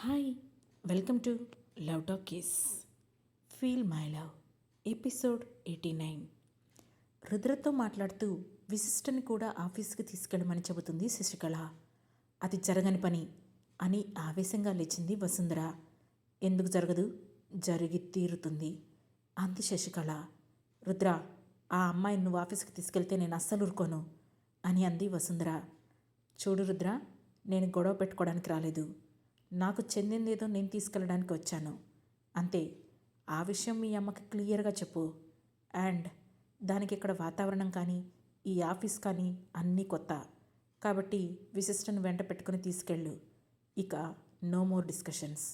Hi, welcome to love talk kiss feel my love episode 89. రుద్రతో మాట్లాడుతూ విశిష్టని కూడా ఆఫీస్కి తీసుకెళ్ళమని చెబుతుంది శశికళ. అది జరగని పని అని ఆవేశంగా లేచింది వసుంధర. ఎందుకు జరగదు? జరిగి తీరుతుంది అంది శశికళ. రుద్ర, ఆ అమ్మాయిని నువ్వు ఆఫీస్కి తీసుకెళ్తే నేను అస్సలు ఊరుకోను అని అంది వసుంధర. చూడు రుద్ర, నేను గొడవ పెట్టుకోవడానికి రాలేదు. నాకు చెందిందేదో నేను తీసుకెళ్ళడానికి వచ్చాను అంతే. ఆ విషయం మీ అమ్మకి క్లియర్గా చెప్పు. అండ్ దానికి ఇక్కడ వాతావరణం కానీ ఈ ఆఫీస్ కానీ అన్నీ కొత్త కాబట్టి విశిష్టను వెంట పెట్టుకుని తీసుకెళ్ళు. ఇక నో మోర్ డిస్కషన్స్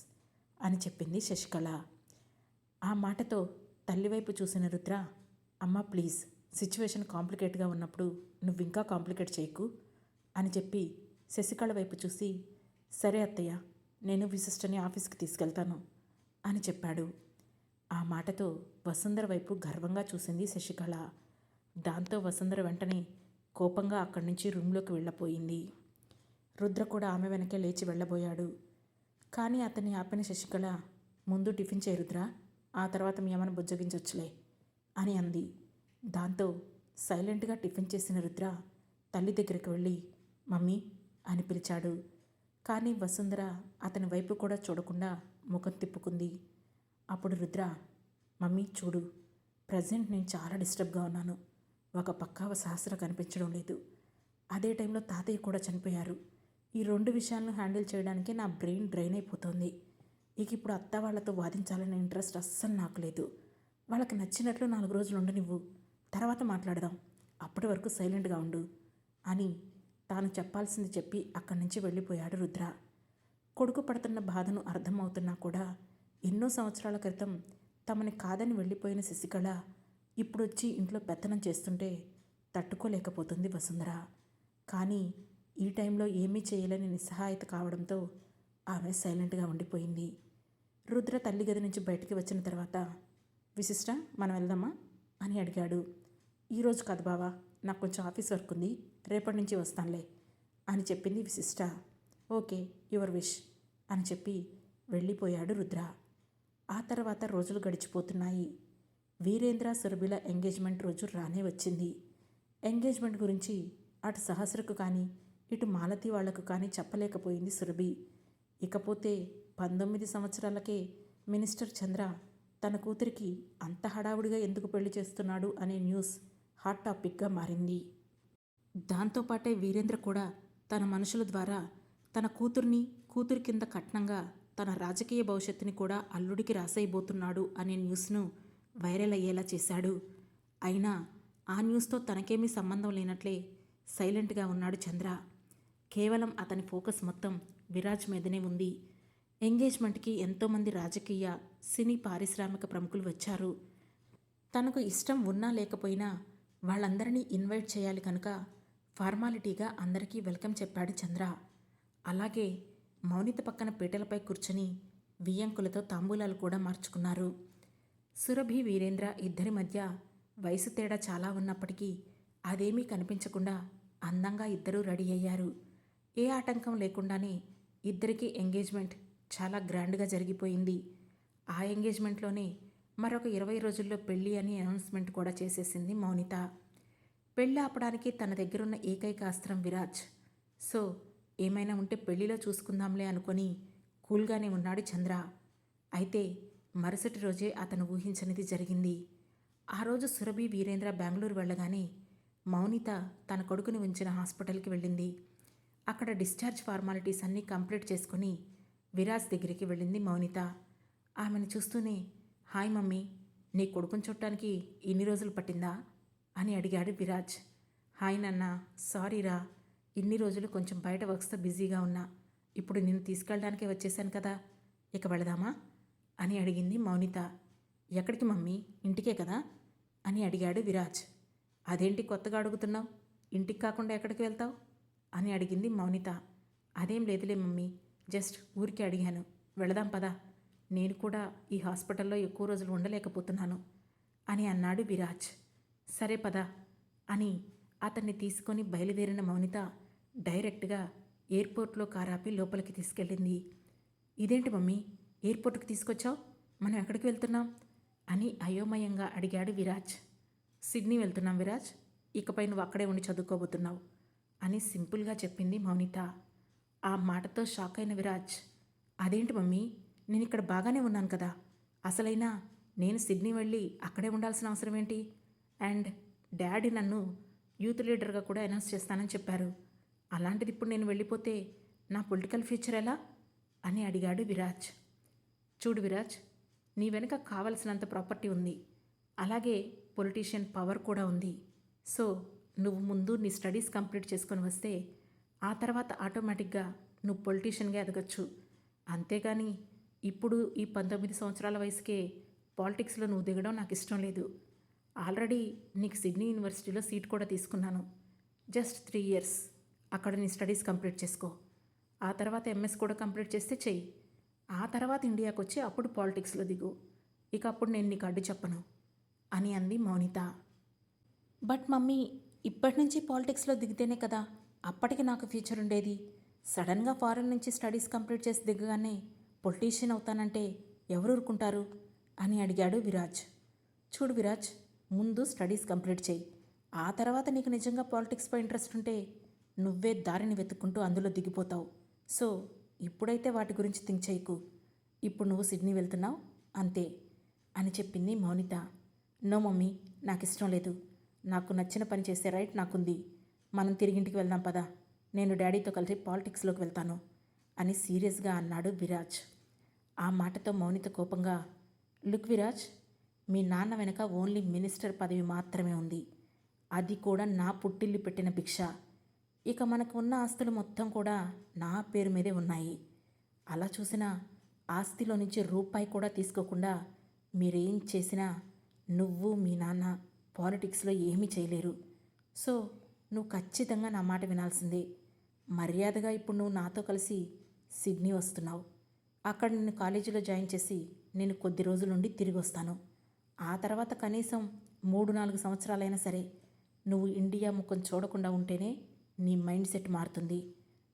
అని చెప్పింది శశికళ. ఆ మాటతో తల్లివైపు చూసిన రుద్ర, అమ్మ ప్లీజ్, సిచ్యువేషన్ కాంప్లికేట్గా ఉన్నప్పుడు నువ్వు ఇంకా కాంప్లికేట్ చేయకు అని చెప్పి శశికళ వైపు చూసి, సరే అత్తయ్య, నేను విశిష్టని ఆఫీస్కి తీసుకెళ్తాను అని చెప్పాడు. ఆ మాటతో వసుంధర వైపు గర్వంగా చూసింది శశికళ. దాంతో వసుంధర వెంటనే కోపంగా అక్కడి నుంచి రూమ్లోకి వెళ్ళపోయింది. రుద్ర కూడా ఆమె వెనకే లేచి వెళ్ళబోయాడు. కానీ అతన్ని ఆపిన శశికళ, ముందు టిఫిన్ చేయి రుద్ర, ఆ తర్వాత మీ అమ్మను బుజ్జగించొచ్చులే అని అంది. దాంతో సైలెంట్గా టిఫిన్ చేసిన రుద్ర తల్లి దగ్గరికి వెళ్ళి మమ్మీ అని పిలిచాడు. కానీ వసుంధర అతని వైపు కూడా చూడకుండా ముఖం తిప్పుకుంది. అప్పుడు రుద్ర, మమ్మీ చూడు, ప్రజెంట్ నేను చాలా డిస్టర్బ్గా ఉన్నాను. ఒక పక్క సహస్ర కనిపించడం లేదు. అదే టైంలో తాతయ్య కూడా చనిపోయారు. ఈ రెండు విషయాలను హ్యాండిల్ చేయడానికి నా బ్రెయిన్ డ్రైన్ అయిపోతుంది. ఇక ఇప్పుడు అత్త వాళ్ళతో వాదించాలనే ఇంట్రెస్ట్ అస్సలు నాకు లేదు. వాళ్ళకి నచ్చినట్లు 4 రోజులు ఉండనివ్వు, తర్వాత మాట్లాడదాం. అప్పటి వరకు సైలెంట్గా ఉండు అని తాను చెప్పాల్సింది చెప్పి అక్కడి నుంచి వెళ్ళిపోయాడు రుద్ర. కొడుకు పడుతున్న బాధను అర్థమవుతున్నా కూడా ఎన్నో సంవత్సరాల క్రితం తమని కాదని వెళ్ళిపోయిన శశికళ ఇప్పుడొచ్చి ఇంట్లో పెత్తనం చేస్తుంటే తట్టుకోలేకపోతుంది వసుంధర. కానీ ఈ టైంలో ఏమీ చేయలేని నిస్సహాయత కావడంతో ఆమె సైలెంట్గా ఉండిపోయింది. రుద్ర తల్లి గది నుంచి బయటికి వచ్చిన తర్వాత, విశిష్ట, మనం వెళ్దామా అని అడిగాడు. ఈరోజు కాదు బావా, నాకు కొంచెం ఆఫీస్ వర్క్ ఉంది, రేపటి నుంచి వస్తానులే అని చెప్పింది విశిష్ట. ఓకే, యువర్ విష్ అని చెప్పి వెళ్ళిపోయాడు రుద్ర. ఆ తర్వాత రోజులు గడిచిపోతున్నాయి. వీరేంద్ర సురభిల ఎంగేజ్మెంట్ రోజు రానే వచ్చింది. ఎంగేజ్మెంట్ గురించి అటు సహస్రకు కానీ ఇటు మాలతి వాళ్లకు కానీ చెప్పలేకపోయింది సురభి. ఇకపోతే 19 సంవత్సరాలకే మినిస్టర్ చంద్ర తన కూతురికి అంత హడావుడిగా ఎందుకు పెళ్లి చేస్తున్నాడు అనే న్యూస్ హాట్ టాపిక్గా మారింది. దాంతోపాటే వీరేంద్ర కూడా తన మనుషుల ద్వారా తన కూతురి కింద కట్నంగా తన రాజకీయ భవిష్యత్తుని కూడా అల్లుడికి రాసేయబోతున్నాడు అనే న్యూస్ను వైరల్ అయ్యేలా చేశాడు. అయినా ఆ న్యూస్తో తనకేమీ సంబంధం లేనట్లే సైలెంట్గా ఉన్నాడు చంద్ర. కేవలం అతని ఫోకస్ మొత్తం విరాజ్ మీదనే ఉంది. ఎంగేజ్మెంట్కి ఎంతోమంది రాజకీయ, సినీ, పారిశ్రామిక ప్రముఖులు వచ్చారు. తనకు ఇష్టం ఉన్నా లేకపోయినా వాళ్ళందరినీ ఇన్వైట్ చేయాలి కనుక ఫార్మాలిటీగా అందరికీ వెల్కమ్ చెప్పాడు చంద్ర. అలాగే మౌనిత పక్కన పీటలపై కూర్చొని వియ్యంకులతో తాంబూలాలు కూడా మార్చుకున్నారు. సురభి, వీరేంద్ర ఇద్దరి మధ్య వయసు తేడా చాలా ఉన్నప్పటికీ అదేమీ కనిపించకుండా అందంగా ఇద్దరూ రెడీ అయ్యారు. ఏ ఆటంకం లేకుండానే ఇద్దరికీ ఎంగేజ్మెంట్ చాలా గ్రాండ్గా జరిగిపోయింది. ఆ ఎంగేజ్మెంట్లోనే మరొక 20 రోజుల్లో పెళ్ళి అని అనౌన్స్మెంట్ కూడా చేసేసింది మౌనిత. పెళ్ళి ఆపడానికి తన దగ్గరున్న ఏకైక అస్త్రం విరాజ్. సో ఏమైనా ఉంటే పెళ్లిలో చూసుకుందాంలే అనుకొని కూల్గానే ఉన్నాడు చంద్ర. అయితే మరుసటి రోజే అతను ఊహించనిది జరిగింది. ఆ రోజు సురభి, వీరేంద్ర బెంగళూరు వెళ్ళగానే మౌనిత తన కొడుకుని ఉంచిన హాస్పిటల్కి వెళ్ళింది. అక్కడ డిశ్చార్జ్ ఫార్మాలిటీస్ అన్నీ కంప్లీట్ చేసుకుని విరాజ్ దగ్గరికి వెళ్ళింది మౌనిత. ఆమెను చూస్తూనే, హాయ్ మమ్మీ, నీ కొడుకుని చూడటానికి ఇన్ని రోజులు పట్టిందా అని అడిగాడు విరాజ్. హాయ్ నాన్న, సారీరా, ఇన్ని రోజులు కొంచెం బయట వర్క్స్తో బిజీగా ఉన్నా. ఇప్పుడు నిన్ను తీసుకెళ్ళడానికే వచ్చేసాను కదా, ఇక వెళదామా అని అడిగింది మౌనిత. ఎక్కడికి మమ్మీ, ఇంటికే కదా అని అడిగాడు విరాజ్. అదేంటి కొత్తగా అడుగుతున్నావు, ఇంటికి కాకుండా ఎక్కడికి వెళ్తావు అని అడిగింది మౌనిత. అదేం లేదులే మమ్మీ, జస్ట్ ఊరికే అడిగాను, వెళదాం పదా, నేను కూడా ఈ హాస్పిటల్లో ఎక్కువ రోజులు ఉండలేకపోతున్నాను అని అన్నాడు విరాజ్. సరే పద అని అతన్ని తీసుకొని బయలుదేరిన మౌనిత డైరెక్ట్గా ఎయిర్పోర్ట్లో కారాపి లోపలికి తీసుకెళ్ళింది. ఇదేంటి మమ్మీ, ఎయిర్పోర్ట్కి తీసుకొచ్చావు? మనం ఎక్కడికి వెళ్తున్నాం అని అయోమయంగా అడిగాడు విరాజ్. సిడ్నీ వెళ్తున్నాం విరాజ్, ఇకపై నువ్వు అక్కడే ఉండి చదువుకోబోతున్నావు అని సింపుల్గా చెప్పింది మౌనిత. ఆ మాటతో షాక్ అయిన విరాజ్, అదేంటి మమ్మీ, నేను ఇక్కడ బాగానే ఉన్నాను కదా, అసలైనా నేను సిడ్నీ వెళ్ళి అక్కడే ఉండాల్సిన అవసరం ఏంటి? అండ్ డాడీ నన్ను యూత్ లీడర్గా కూడా అనౌన్స్ చేస్తానని చెప్పారు. అలాంటిది ఇప్పుడు నేను వెళ్ళిపోతే నా పొలిటికల్ ఫ్యూచర్ ఎలా అని అడిగాడు విరాజ్. చూడు విరాజ్, నీ వెనుక కావలసినంత ప్రాపర్టీ ఉంది, అలాగే పొలిటీషియన్ పవర్ కూడా ఉంది. సో నువ్వు ముందు నీ స్టడీస్ కంప్లీట్ చేసుకొని వస్తే ఆ తర్వాత ఆటోమేటిక్గా నువ్వు పొలిటీషియన్గా ఎదగచ్చు. అంతేగాని ఇప్పుడు ఈ 19 సంవత్సరాల వయసుకే పాలిటిక్స్లో నువ్వు దిగడం నాకు ఇష్టం లేదు. ఆల్రెడీ నీకు సిడ్నీ యూనివర్సిటీలో సీట్ కూడా తీసుకున్నాను. జస్ట్ 3 years అక్కడ నీ స్టడీస్ కంప్లీట్ చేసుకో. ఆ తర్వాత ఎంఎస్ కూడా కంప్లీట్ చేస్తే చెయ్యి. ఆ తర్వాత ఇండియాకి వచ్చి అప్పుడు పాలిటిక్స్లో దిగు. ఇక అప్పుడు నేను నీకు అడ్డు చెప్పను అని అంది మౌనిత. బట్ మమ్మీ, ఇప్పటి నుంచి పాలిటిక్స్లో దిగితేనే కదా అప్పటికి నాకు ఫ్యూచర్ ఉండేది. సడన్గా ఫారెన్ నుంచి స్టడీస్ కంప్లీట్ చేసి దిగగానే పొలిటీషియన్ అవుతానంటే ఎవరు ఊరుకుంటారు అని అడిగాడు విరాజ్. చూడు విరాజ్, ముందు స్టడీస్ కంప్లీట్ చేయి. ఆ తర్వాత నీకు నిజంగా పాలిటిక్స్పై ఇంట్రెస్ట్ ఉంటే నువ్వే దారిని వెతుక్కుంటూ అందులో దిగిపోతావు. సో ఇప్పుడైతే వాటి గురించి థింక్ చేయకు. ఇప్పుడు నువ్వు సిడ్నీ వెళ్తున్నావు అంతే అని చెప్పింది మౌనిత. నో మమ్మీ, నాకు ఇష్టం లేదు. నాకు నచ్చిన పని చేసే రైట్ నాకుంది. మనం తిరిగింటికి వెళ్దాం పదా, నేను డాడీతో కలిసి పాలిటిక్స్లోకి వెళ్తాను అని సీరియస్గా అన్నాడు విరాజ్. ఆ మాటతో మౌనిత కోపంగా, లుక్ విరాజ్, మీ నాన్న వెనక ఓన్లీ మినిస్టర్ పదవి మాత్రమే ఉంది. అది కూడా నా పుట్టిల్లు పెట్టిన భిక్ష. ఇక మనకు ఉన్న ఆస్తులు మొత్తం కూడా నా పేరు మీదే ఉన్నాయి. అలా చూసినా ఆస్తిలో నుంచి రూపాయి కూడా తీసుకోకుండా మీరేం చేసినా నువ్వు మీ నాన్న పాలిటిక్స్లో ఏమీ చేయలేరు. సో నువ్వు ఖచ్చితంగా నా మాట వినాల్సిందే. మర్యాదగా ఇప్పుడు నువ్వు నాతో కలిసి సిడ్నీ వస్తున్నావు. అక్కడ నిన్ను కాలేజీలో జాయిన్ చేసి నేను కొద్ది రోజులుండి తిరిగి వస్తాను. ఆ తర్వాత కనీసం 3-4 సంవత్సరాలైనా సరే నువ్వు ఇండియా ముఖం చూడకుండా ఉంటేనే నీ మైండ్ సెట్ మారుతుంది.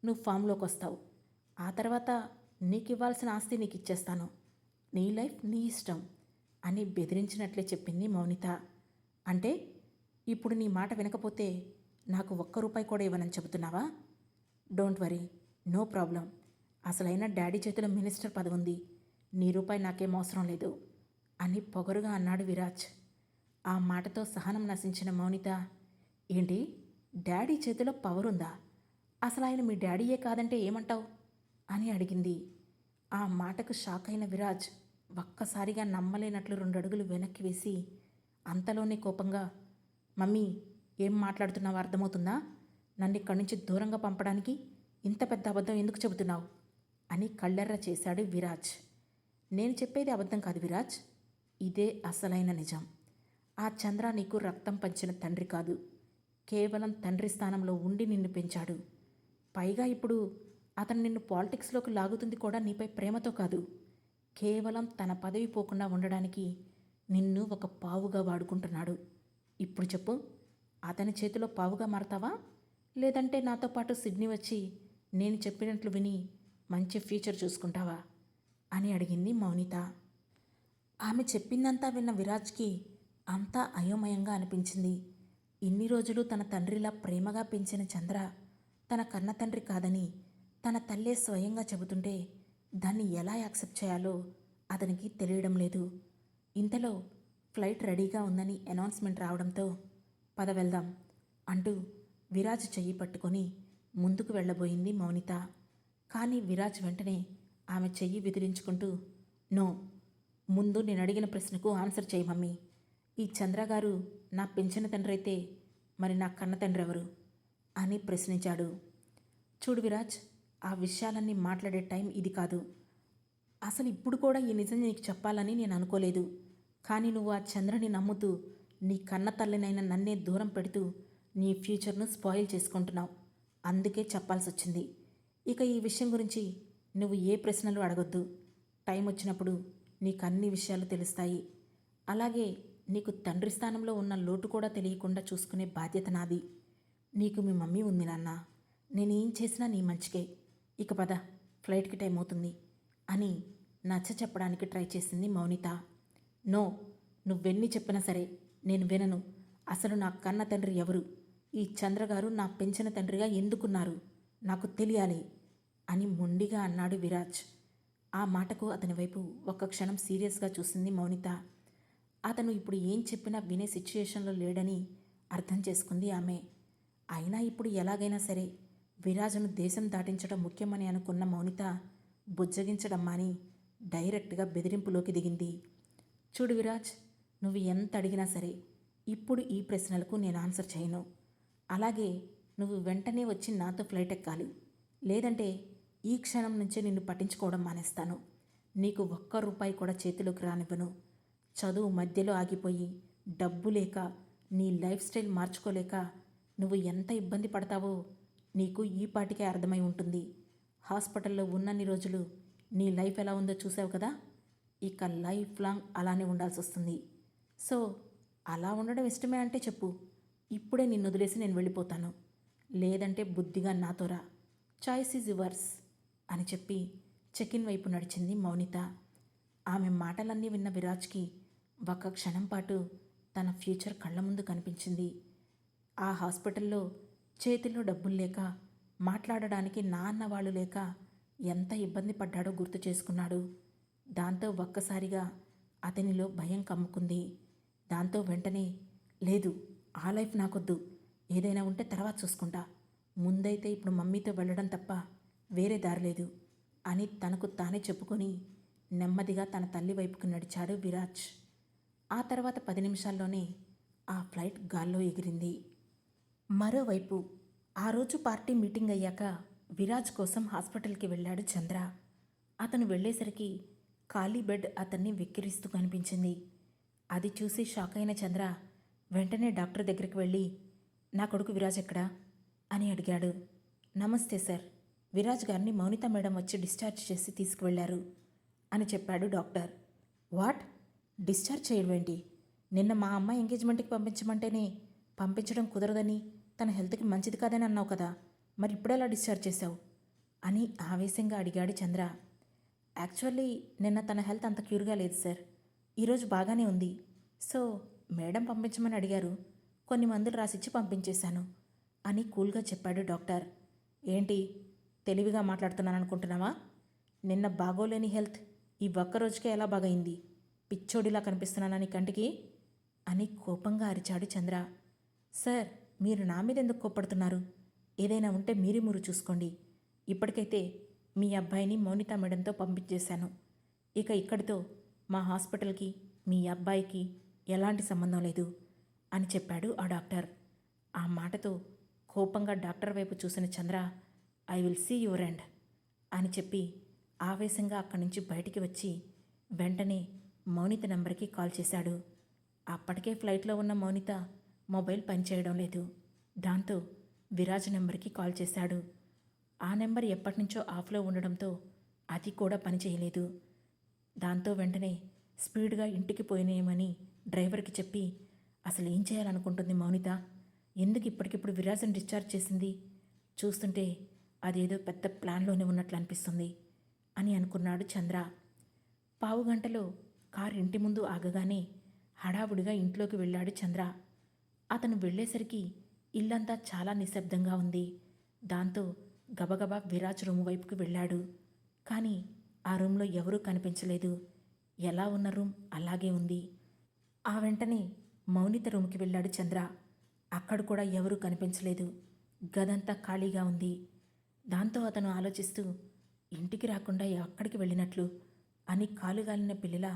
నువ్వు ఫామ్లోకి వస్తావు. ఆ తర్వాత నీకు ఇవ్వాల్సిన ఆస్తి నీకు ఇచ్చేస్తాను. నీ లైఫ్ నీ ఇష్టం అని బెదిరించినట్లే చెప్పింది మౌనిత. అంటే ఇప్పుడు నీ మాట వినకపోతే నాకు 1 రూపాయి కూడా ఇవ్వనని చెబుతున్నావా? Don't worry, no problem. అసలైన డాడీ చేతిలో మినిస్టర్ పదవి ఉంది. నీ రూపాయి నాకేం అవసరం లేదు అని పొగరుగా అన్నాడు విరాజ్. ఆ మాటతో సహనం నశించిన మౌనిత, ఏంటి, డాడీ చేతిలో పవర్ ఉందా? అసలు ఆయన మీ డాడీయే కాదంటే ఏమంటావు అని అడిగింది. ఆ మాటకు షాక్ అయిన విరాజ్ ఒక్కసారిగా నమ్మలేనట్లు 2 అడుగులు వెనక్కి వేసి అంతలోనే కోపంగా, మమ్మీ, ఏం మాట్లాడుతున్నావో అర్థమవుతుందా? నన్ను ఇక్కడి నుంచి దూరంగా పంపడానికి ఇంత పెద్ద అబద్ధం ఎందుకు చెబుతున్నావు అని కళ్ళెర్ర చేశాడు విరాజ్. నేను చెప్పేది అబద్ధం కాదు విరాజ్, ఇదే అసలైన నిజం. ఆ చంద్ర నీకు రక్తం పంచిన తండ్రి కాదు, కేవలం తండ్రి స్థానంలో ఉండి నిన్ను పెంచాడు. పైగా ఇప్పుడు అతను నిన్ను పాలిటిక్స్లోకి లాగుతుంది కూడా నీపై ప్రేమతో కాదు, కేవలం తన పదవి పోకుండా ఉండడానికి నిన్ను ఒక పావుగా వాడుకుంటున్నాడు. ఇప్పుడు చెప్పు, అతని చేతిలో పావుగా మారతావా, లేదంటే నాతో పాటు సిడ్నీ వచ్చి నేను చెప్పినట్లు విని మంచి ఫ్యూచర్ చూసుకుంటావా అని అడిగింది మౌనిత. ఆమె చెప్పిందంతా విన్న విరాజ్కి అంతా అయోమయంగా అనిపించింది. ఇన్ని రోజులు తన తండ్రిలా ప్రేమగా పెంచిన చంద్ర తన కన్న తండ్రి కాదని తన తల్లే స్వయంగా చెబుతుంటే దాన్ని ఎలా యాక్సెప్ట్ చేయాలో అతనికి తెలియడం లేదు. ఇంతలో ఫ్లైట్ రెడీగా ఉందని అనౌన్స్మెంట్ రావడంతో పద వెళ్దాం అంటూ విరాజ్ చెయ్యి పట్టుకొని ముందుకు వెళ్ళబోయింది మౌనిత. కానీ విరాజ్ వెంటనే ఆమె చెయ్యి విదిలించుకుంటూ, నో, ముందు నేను అడిగిన ప్రశ్నకు ఆన్సర్ చేయి మమ్మీ. ఈ చంద్రగారు నా పెంచిన తండ్రి అయితే మరి నా కన్న తండ్రి ఎవరు అని ప్రశ్నించాడు. చూడు విరాజ్, ఆ విషయాలన్నీ మాట్లాడే టైం ఇది కాదు. అసలు ఇప్పుడు కూడా ఈ నిజం నీకు చెప్పాలని నేను అనుకోలేదు. కానీ నువ్వు ఆ చంద్రని నమ్ముతూ నీ కన్న తల్లినైన నన్నే దూరం పెడుతూ నీ ఫ్యూచర్ను స్పాయిల్ చేసుకుంటున్నావు. అందుకే చెప్పాల్సి వచ్చింది. ఇక ఈ విషయం గురించి నువ్వు ఏ ప్రశ్నలు అడగొద్దు. టైం వచ్చినప్పుడు నీకు అన్ని విషయాలు తెలుస్తాయి. అలాగే నీకు తండ్రి స్థానంలో ఉన్న లోటు కూడా తెలియకుండా చూసుకునే బాధ్యత నాది. నీకు మీ మమ్మీ ఉంది నాన్న, నేనేం చేసినా నీ మంచికే. ఇక పద, ఫ్లైట్కి టైం అవుతుంది అని నచ్చ చెప్పడానికి ట్రై చేసింది మౌనిత. నో, నువ్వెన్ని చెప్పినా సరే నేను వినను. అసలు నా కన్న తండ్రి ఎవరు? ఈ చంద్రగారు నా పెంచిన తండ్రిగా ఎందుకున్నారు? నాకు తెలియాలి అని మొండిగా అన్నాడు విరాజ్. ఆ మాటకు అతని వైపు ఒక్క క్షణం సీరియస్గా చూసింది మౌనిత. అతను ఇప్పుడు ఏం చెప్పినా వినే సిచ్యుయేషన్లో లేడని అర్థం చేసుకుంది ఆమె. అయినా ఇప్పుడు ఎలాగైనా సరే విరాజును దేశం దాటించడం ముఖ్యమని అనుకున్న మౌనిత బుజ్జగించడం మాని డైరెక్ట్గా బెదిరింపులోకి దిగింది. చూడు విరాజ్, నువ్వు ఎంత అడిగినా సరే ఇప్పుడు ఈ ప్రశ్నలకు నేను ఆన్సర్ చేయను. అలాగే నువ్వు వెంటనే వచ్చి నాతో ఫ్లైట్ ఎక్కాలి. లేదంటే ఈ క్షణం నుంచే నిన్ను పట్టించుకోవడం మానేస్తాను. నీకు ఒక్క రూపాయి కూడా చేతిలోకి రానివ్వను. చదువు మధ్యలో ఆగిపోయి డబ్బు లేక నీ లైఫ్ స్టైల్ మార్చుకోలేక నువ్వు ఎంత ఇబ్బంది పడతావో నీకు ఈ పాటికే అర్థమై ఉంటుంది. హాస్పిటల్లో ఉన్నన్ని రోజులు నీ లైఫ్ ఎలా ఉందో చూసావు కదా. ఇక లైఫ్ లాంగ్ అలానే ఉండాల్సి వస్తుంది. సో అలా ఉండడం ఇష్టమే అంటే చెప్పు, ఇప్పుడే నిన్ను వదిలేసి నేను వెళ్ళిపోతాను. లేదంటే బుద్ధిగా నాతో రా. చాయిస్ ఈజ్ యువర్స్ అని చెప్పి చెకిన్ వైపు నడిచింది మౌనిత. ఆమె మాటలన్నీ విన్న విరాజ్కి ఒక్క క్షణం పాటు తన ఫ్యూచర్ కళ్ళ ముందు కనిపించింది. ఆ హాస్పిటల్లో చేతిలో డబ్బులు లేక మాట్లాడడానికి నాన్న వాళ్ళు లేక ఎంత ఇబ్బంది పడ్డాడో గుర్తు చేసుకున్నాడు. దాంతో ఒక్కసారిగా అతనిలో భయం కమ్ముకుంది. దాంతో వెంటనే లేదు, ఆ లైఫ్ నాకొద్దు, ఏదైనా ఉంటే తర్వాత చూసుకుంటా, ముందైతే ఇప్పుడు మమ్మీతో వెళ్ళడం తప్ప వేరే దారి లేదు అని తనకు తానే చెప్పుకొని నెమ్మదిగా తన తల్లి వైపుకు నడిచాడు విరాజ్. ఆ తర్వాత 10 నిమిషాల్లోనే ఆ ఫ్లైట్ గాల్లో ఎగిరింది. మరోవైపు ఆ రోజు పార్టీ మీటింగ్ అయ్యాక విరాజ్ కోసం హాస్పిటల్కి వెళ్ళాడు చంద్ర. అతను వెళ్ళేసరికి ఖాళీ బెడ్ అతన్ని వెక్కిరిస్తూ కనిపించింది. అది చూసి షాక్ అయిన చంద్ర వెంటనే డాక్టర్ దగ్గరికి వెళ్ళి, నా కొడుకు విరాజ్ ఎక్కడా అని అడిగాడు. నమస్తే సార్, విరాజ్ గారిని మౌనిత మేడం వచ్చి డిశ్చార్జ్ చేసి తీసుకువెళ్లారు అని చెప్పాడు డాక్టర్. వాట్? డిశ్చార్జ్ చేయడమేంటి? నిన్న మా అమ్మాయి ఎంగేజ్మెంట్కి పంపించమంటేనే పంపించడం కుదరదని, తన హెల్త్కి మంచిది కాదని అన్నావు కదా, మరి ఇప్పుడెలా డిశ్చార్జ్ చేశావు అని ఆవేశంగా అడిగాడు చంద్ర. యాక్చువల్లీ నిన్న తన హెల్త్ అంత క్యూర్గా లేదు సార్, ఈరోజు బాగానే ఉంది. సో మేడం పంపించమని అడిగారు, కొన్ని మందులు రాసిచ్చి పంపించేశాను అని కూల్గా చెప్పాడు డాక్టర్. ఏంటి తెలివిగా మాట్లాడుతున్నాను అనుకుంటున్నావా? నిన్న బాగోలేని హెల్త్ ఈ ఒక్కరోజుకే ఎలా బాగైంది? పిచ్చోడిలా కనిపిస్తున్నానని కంటికి అని కోపంగా అరిచాడు చంద్ర. సార్, మీరు నా మీద ఎందుకు కోప్పడుతున్నారు? ఏదైనా ఉంటే మీరు చూసుకోండి. ఇప్పటికైతే మీ అబ్బాయిని మౌనిత మేడంతో పంపించేశాను. ఇక ఇక్కడితో మా హాస్పిటల్కి మీ అబ్బాయికి ఎలాంటి సంబంధం లేదు అని చెప్పాడు ఆ డాక్టర్. ఆ మాటతో కోపంగా డాక్టర్ వైపు చూసిన Chandra, I will see your end అని చెప్పి ఆవేశంగా అక్కడి నుంచి బయటికి వచ్చి వెంటనే మౌనిత నెంబర్కి కాల్ చేశాడు. అప్పటికే ఫ్లైట్లో ఉన్న మౌనిత మొబైల్ పనిచేయడం లేదు. దాంతో విరాజ్ నెంబర్కి కాల్ చేశాడు. ఆ నెంబర్ ఎప్పటినుంచో ఆఫ్లో ఉండడంతో అది కూడా పనిచేయలేదు. దాంతో వెంటనే స్పీడ్గా ఇంటికి పోయినేయమని డ్రైవర్కి చెప్పి, అసలు ఏం చేయాలనుకుంటుంది మౌనిత? ఎందుకు ఇప్పటికిప్పుడు విరాజ్ని డిశ్చార్జ్ చేసింది? చూస్తుంటే అదేదో పెద్ద ప్లాన్లోనే ఉన్నట్లు అనిపిస్తుంది అని అనుకున్నాడు చంద్ర. పావుగంటలో కారు ఇంటి ముందు ఆగగానే హడావుడిగా ఇంట్లోకి వెళ్ళాడు చంద్ర. అతను వెళ్ళేసరికి ఇల్లంతా చాలా నిశ్శబ్దంగా ఉంది. దాంతో గబగబా విరాజ్ రూమ్ వైపుకు వెళ్ళాడు. కానీ ఆ రూమ్లో ఎవరూ కనిపించలేదు. ఎలా ఉన్న రూమ్ అలాగే ఉంది. ఆ వెంటనే మౌనిత రూమ్కి వెళ్ళాడు చంద్ర. అక్కడ కూడా ఎవరూ కనిపించలేదు. గదంతా ఖాళీగా ఉంది. దాంతో అతను ఆలోచిస్తూ ఇంటికి రాకుండా ఎక్కడికి వెళ్ళినట్లు అని కాలుగాలిన పిల్లల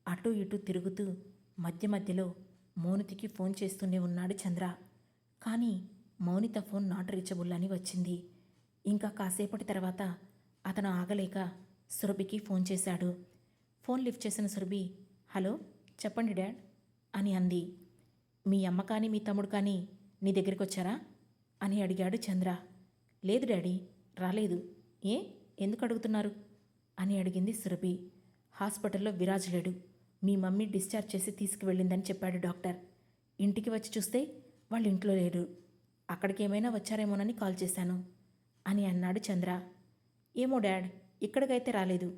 అటూ ఇటూ తిరుగుతూ మధ్య మధ్యలో మౌనితకి ఫోన్ చేస్తూనే ఉన్నాడు చంద్ర. కానీ మౌనిత ఫోన్ నాట్ రీచబుల్ అని వచ్చింది. ఇంకా కాసేపటి తర్వాత అతను ఆగలేక సురభికి ఫోన్ చేశాడు. ఫోన్ లిఫ్ట్ చేసిన సురభి, హలో చెప్పండి డాడ్ అని అంది. మీ అమ్మ కానీ మీ తమ్ముడు కానీ నీ దగ్గరికి వచ్చారా అని అడిగాడు చంద్ర. లేదు డాడీ, రాలేదు. ఏ, ఎందుకు అడుగుతున్నారు అని అడిగింది సురభి. హాస్పిటల్లో విరాజ్ లేడు, మీ మమ్మీ డిశ్చార్జ్ చేసి తీసుకువెళ్ళిందని చెప్పాడు డాక్టర్. ఇంటికి వచ్చి చూస్తే వాళ్ళు ఇంట్లో లేరు. అక్కడికి ఏమైనా వచ్చారేమోనని కాల్ చేశాను అని అన్నాడు చంద్ర. ఏమో డాడ్, ఇక్కడికైతే రాలేదు.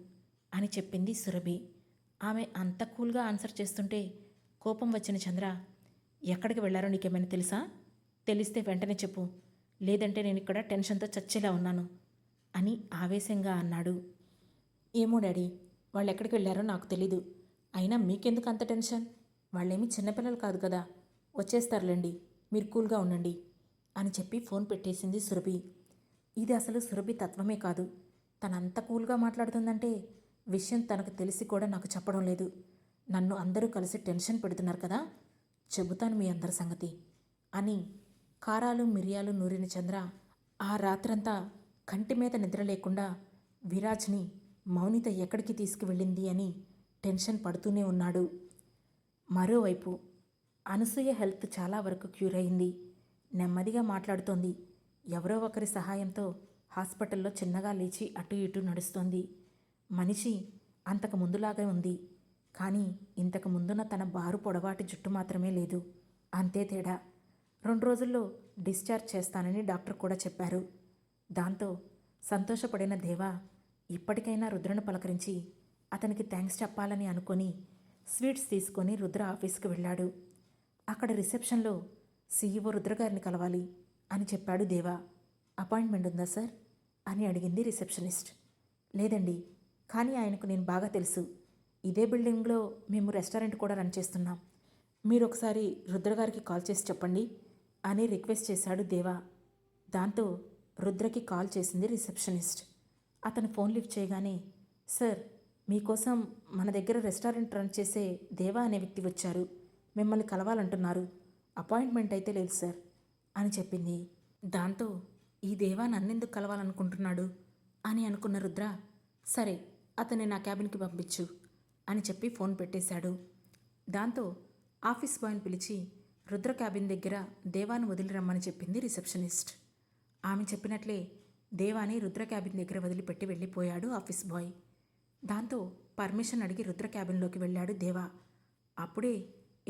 అని చెప్పింది సురభి. ఆమె అంత కూల్గా ఆన్సర్ చేస్తుంటే కోపం వచ్చిన చంద్ర, ఎక్కడికి వెళ్లారో నీకేమైనా తెలుసా? తెలిస్తే వెంటనే చెప్పు, లేదంటే నేను ఇక్కడ టెన్షన్తో చచ్చేలా ఉన్నాను అని ఆవేశంగా అన్నాడు. ఏమో డాడీ, వాళ్ళు ఎక్కడికి వెళ్ళారో నాకు తెలీదు. అయినా మీకెందుకు అంత టెన్షన్? వాళ్ళేమీ చిన్నపిల్లలు కాదు కదా, వచ్చేస్తారులేండి, మీరు కూల్గా ఉండండి అని చెప్పి ఫోన్ పెట్టేసింది సురభి. ఇది అసలు సురభి తత్వమే కాదు. తనంత కూల్గా మాట్లాడుతుందంటే విషయం తనకు తెలిసి కూడా నాకు చెప్పడం లేదు. నన్ను అందరూ కలిసి టెన్షన్ పెడుతున్నారు కదా, చెబుతాను మీ అందరి సంగతి అని కారాలు మిరియాలు నూరిన చంద్ర ఆ రాత్రంతా కంటి మీద నిద్ర లేకుండా విరాజ్ని మౌనిత ఎక్కడికి తీసుకువెళ్ళింది అని టెన్షన్ పడుతూనే ఉన్నాడు. మరోవైపు అనసూయ హెల్త్ చాలా వరకు క్యూర్ అయింది. నెమ్మదిగా మాట్లాడుతోంది. ఎవరో ఒకరి సహాయంతో హాస్పిటల్లో చిన్నగా లేచి అటు ఇటు నడుస్తోంది. మనిషి అంతకు ముందులాగే ఉంది, కానీ ఇంతకు ముందున్న తన బారు పొడవాటి జుట్టు మాత్రమే లేదు, అంతే తేడా. 2 రోజుల్లో డిశ్చార్జ్ చేస్తానని డాక్టర్ కూడా చెప్పారు. దాంతో సంతోషపడిన దేవా ఇప్పటికైనా రుద్రను పలకరించి అతనికి థ్యాంక్స్ చెప్పాలని అనుకొని స్వీట్స్ తీసుకొని రుద్ర ఆఫీస్కి వెళ్ళాడు. అక్కడ రిసెప్షన్లో సీఈఓ రుద్రగారిని కలవాలి అని చెప్పాడు దేవా. అపాయింట్మెంట్ ఉందా సార్ అని అడిగింది రిసెప్షనిస్ట్. లేదండి, కానీ ఆయనకు నేను బాగా తెలుసు. ఇదే బిల్డింగ్లో మేము రెస్టారెంట్ కూడా రన్ చేస్తున్నాం. మీరు ఒకసారి రుద్రగారికి కాల్ చేసి చెప్పండి అని రిక్వెస్ట్ చేశాడు దేవా. దాంతో రుద్రకి కాల్ చేసింది రిసెప్షనిస్ట్. అతను ఫోన్ లిఫ్ట్ చేయగానే, సార్, మీకోసం మన దగ్గర రెస్టారెంట్ రన్ చేసే దేవా అనే వ్యక్తి వచ్చారు, మిమ్మల్ని కలవాలంటున్నారు. అపాయింట్మెంట్ అయితే లేదు సార్ అని చెప్పింది. దాంతో ఈ దేవా నన్నెందుకు కలవాలనుకుంటున్నాడు అని అనుకున్న రుద్ర, సరే అతన్ని నా క్యాబిన్కి పంపించు అని చెప్పి ఫోన్ పెట్టేశాడు. దాంతో ఆఫీస్ బాయ్ని పిలిచి రుద్ర క్యాబిన్ దగ్గర దేవాను వదిలి రమ్మని చెప్పింది రిసెప్షనిస్ట్. ఆమె చెప్పినట్లే దేవాని రుద్ర క్యాబిన్ దగ్గర వదిలిపెట్టి వెళ్ళిపోయాడు ఆఫీస్ బాయ్. దాంతో పర్మిషన్ అడిగి రుద్ర క్యాబిన్లోకి వెళ్ళాడు దేవా. అప్పుడే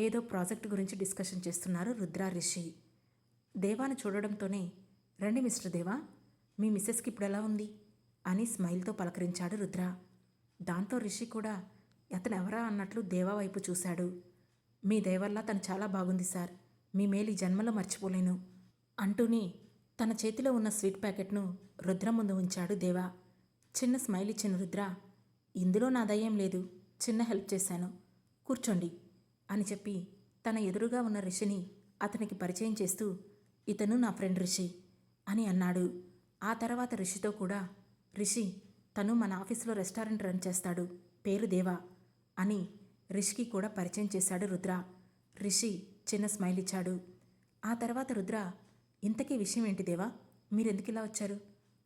ఏదో ప్రాజెక్ట్ గురించి డిస్కషన్ చేస్తున్నారు రుద్ర, రిషి. దేవాను చూడడంతోనే, రండి మిస్టర్ దేవా, మీ మిస్సెస్కి ఇప్పుడు ఎలా ఉంది అని స్మైల్తో పలకరించాడు రుద్ర. దాంతో రిషి కూడా అతను ఎవరా అన్నట్లు దేవా వైపు చూశాడు. మీ దయవల్ల తను చాలా బాగుంది సార్, మీ మేలు ఈ జన్మలో మర్చిపోలేను అంటూనే తన చేతిలో ఉన్న స్వీట్ ప్యాకెట్ను రుద్ర ముందు ఉంచాడు దేవా. చిన్న స్మైల్ ఇచ్చిన రుద్ర, ఇందులో నా దయ్యం లేదు, చిన్న హెల్ప్ చేశాను, కూర్చోండి అని చెప్పి తన ఎదురుగా ఉన్న రిషిని అతనికి పరిచయం చేస్తూ, ఇతను నా ఫ్రెండ్ రిషి అని అన్నాడు. ఆ తర్వాత రిషితో కూడా, రిషి తను మన ఆఫీసులో రెస్టారెంట్ రన్ చేస్తాడు, పేరు దేవా అని రిషికి కూడా పరిచయం చేశాడు రుద్ర. రిషి చిన్న స్మైల్ ఇచ్చాడు. ఆ తర్వాత రుద్ర, ఇంతకీ విషయం ఏంటి దేవా, మీరెందుకు ఇలా వచ్చారు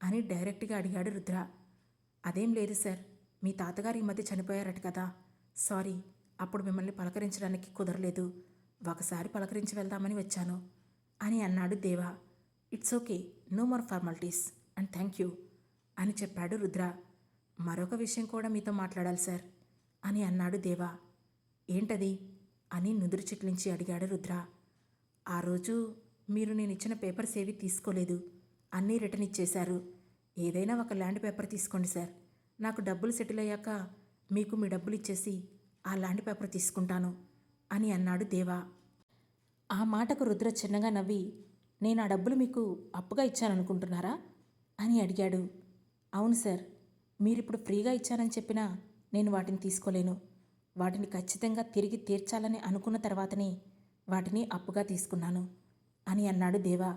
అని డైరెక్ట్గా అడిగాడు రుద్ర. అదేం లేదు సార్, మీ తాతగారు ఈ మధ్య చనిపోయారట కదా, సారీ, అప్పుడు మిమ్మల్ని పలకరించడానికి కుదరలేదు, ఒకసారి పలకరించి వెళ్దామని వచ్చాను అని అన్నాడు Deva. It's okay, no more formalities and thank you అని చెప్పాడు రుద్ర. మరొక విషయం కూడా మీతో మాట్లాడాలి సార్ అని అన్నాడు దేవా. ఏంటది అని నుదురు చిట్లించి అడిగాడు రుద్ర. ఆ రోజు మీరు నేను ఇచ్చిన పేపర్స్ ఏవి తీసుకోలేదు, అన్నీ రిటర్న్ ఇచ్చేశారు. ఏదైనా ఒక ల్యాండ్ పేపర్ తీసుకోండి సార్, నాకు డబ్బులు సెటిల్ అయ్యాక మీకు మీ డబ్బులు ఇచ్చేసి ఆ ల్యాండ్ పేపర్ తీసుకుంటాను అని అన్నాడు దేవా. ఆ మాటకు రుద్ర చిన్నగా నవ్వి, నేను ఆ డబ్బులు మీకు అప్పుగా ఇచ్చాననుకుంటున్నారా అని అడిగాడు. అవును సార్, మీరిప్పుడు ఫ్రీగా ఇచ్చానని చెప్పినా నేను వాటిని తీసుకోలేను, వాటిని ఖచ్చితంగా తిరిగి తీర్చాలని అనుకున్న తర్వాతనే వాటిని అప్పుగా తీసుకున్నాను అని అన్నాడు దేవా.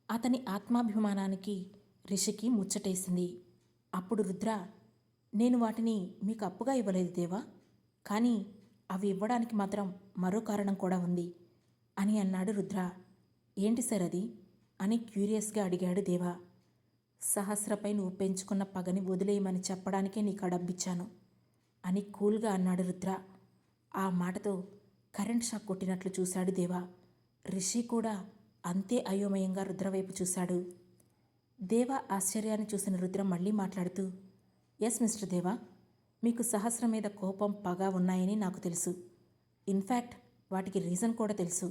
అతని ఆత్మాభిమానానికి రిషికి ముచ్చటేసింది. అప్పుడు రుద్ర, నేను వాటిని మీకు అప్పుగా ఇవ్వలేదు దేవా, కానీ అవి ఇవ్వడానికి మాత్రం మరో కారణం కూడా ఉంది అని అన్నాడు రుద్ర. ఏంటి సార్ అది అని క్యూరియస్గా అడిగాడు దేవా. సహస్రపై నువ్వు పెంచుకున్న పగని వదిలేయమని చెప్పడానికే నీకు డబ్బిచ్చాను అని కూల్గా అన్నాడు రుద్ర. ఆ మాటతో కరెంట్ షాక్ కొట్టినట్లు చూశాడు దేవా. రిషి కూడా అంతే అయోమయంగా రుద్ర వైపు చూశాడు. దేవా ఆశ్చర్యాన్ని చూసిన రుద్ర మళ్ళీ మాట్లాడుతూ, ఎస్ మిస్టర్ దేవా, మీకు సహస్రం మీద కోపం పగ ఉన్నాయని నాకు తెలుసు, ఇన్ఫ్యాక్ట్ వాటికి రీజన్ కూడా తెలుసు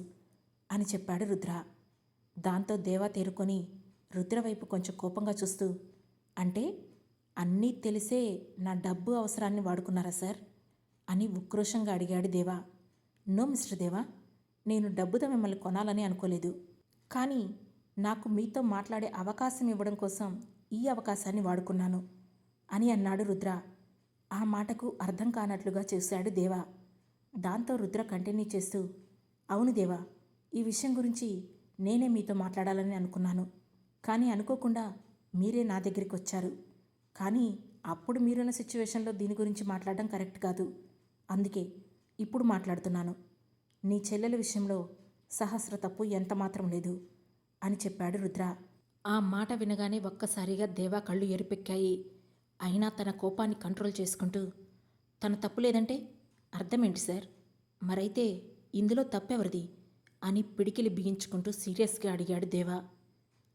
అని చెప్పాడు రుద్ర. దాంతో దేవా తేరుకొని రుద్ర వైపు కొంచెం కోపంగా చూస్తూ, అంటే అన్నీ తెలిసే నా డబ్బు అవసరాన్ని వాడుకున్నారా సార్ అని ఉక్రోషంగా అడిగాడు దేవా. నో మిస్టర్ దేవా, నేను డబ్బుతో మిమ్మల్ని కొనాలని అనుకోలేదు. కానీ నాకు మీతో మాట్లాడే అవకాశం ఇవ్వడం కోసం ఈ అవకాశాన్ని వాడుకున్నాను అని అన్నాడు రుద్ర. ఆ మాటకు అర్థం కానట్లుగా చూశాడు దేవా. దాంతో రుద్ర కంటిన్యూ చేస్తూ, అవును దేవా, ఈ విషయం గురించి నేనే మీతో మాట్లాడాలని అనుకున్నాను. కానీ అనుకోకుండా మీరే నా దగ్గరికి వచ్చారు. కానీ అప్పుడు మీరున్న సిచ్యువేషన్లో దీని గురించి మాట్లాడడం కరెక్ట్ కాదు. అందుకే ఇప్పుడు మాట్లాడుతున్నాను. నీ చెల్లెల విషయంలో సహస్ర తప్పు ఎంత మాత్రం లేదు అని చెప్పాడు రుద్ర. ఆ మాట వినగానే ఒక్కసారిగా దేవా కళ్ళు ఎరిపెక్కాయి. అయినా తన కోపాన్ని కంట్రోల్ చేసుకుంటూ, తన తప్పు లేదంటే అర్థమేంటి సార్? మరైతే ఇందులో తప్పెవరిది అని పిడికిలి బిగించుకుంటూ సీరియస్గా అడిగాడు దేవా.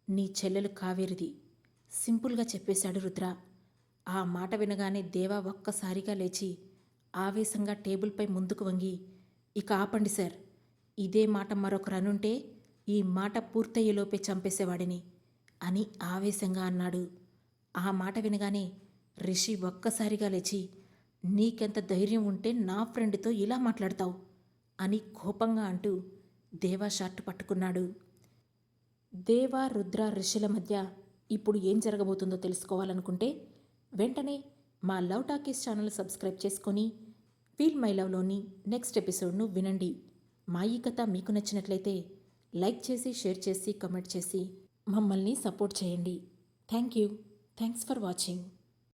నీ చెల్లెలు కావేరిది, సింపుల్గా చెప్పేశాడు రుద్ర. ఆ మాట వినగానే దేవా ఒక్కసారిగా లేచి ఆవేశంగా టేబుల్పై ముందుకు వంగి, ఇక ఆపండి సార్, ఇదే మాట మరొకరు అనుంటే ఈ మాట పూర్తయ్యేలోపే చంపేసేవాడిని అని ఆవేశంగా అన్నాడు. ఆ మాట వినగానే రిషి ఒక్కసారిగా లేచి, నీకెంత ధైర్యం ఉంటే నా ఫ్రెండ్తో ఇలా మాట్లాడతావు అని కోపంగా అంటూ దేవా షర్టు పట్టుకున్నాడు. దేవా, రుద్ర, రిషిల మధ్య ఇప్పుడు ఏం జరగబోతుందో తెలుసుకోవాలనుకుంటే వెంటనే మా లవ్ టాకీస్ ఛానల్ సబ్స్క్రైబ్ చేసుకొని ఫీల్ మై లవ్లోని నెక్స్ట్ ఎపిసోడ్ను వినండి. మా ఈ కథ మీకు నచ్చినట్లయితే లైక్ చేసి, షేర్ చేసి, కమెంట్ చేసి మమ్మల్ని సపోర్ట్ చేయండి. Thanks for watching.